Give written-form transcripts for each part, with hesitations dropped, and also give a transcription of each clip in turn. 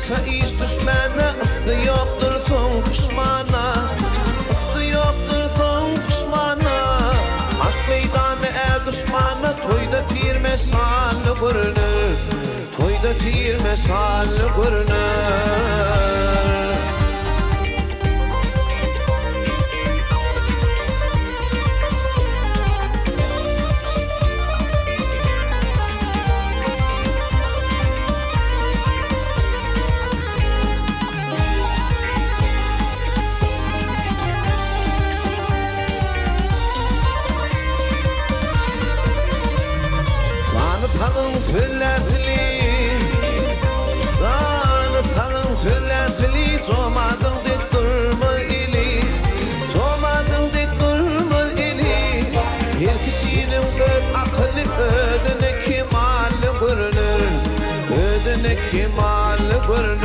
olsa iş düşmene, ısı yoktur son pişmana, ısı yoktur son pişmana. Hak meydanı er düşmana, toyda tirme sanlı görünür, toyda tirme sanlı görünür. Tanın söylertili, zanı tanın söylertili, çomadın dik durma ili, çomadın dik durma ili. Her kişinin öz akıllı ödüne kemalli görünür, ödüne kemalli görünür.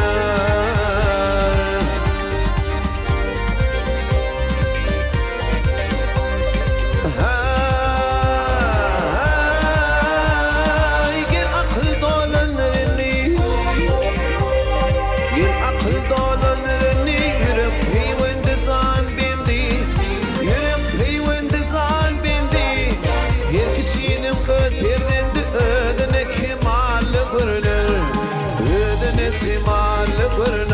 Simalı görünür.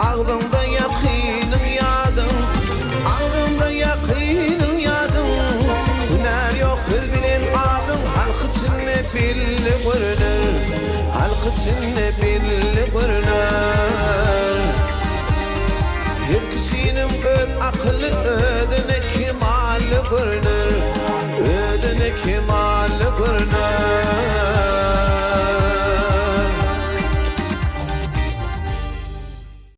Ağzımda yakînim yadım, ağzımda yakînim yadım. Hüner yok söz bilen adım, halkı sinne billi görünür, halkı sinne billi görünür.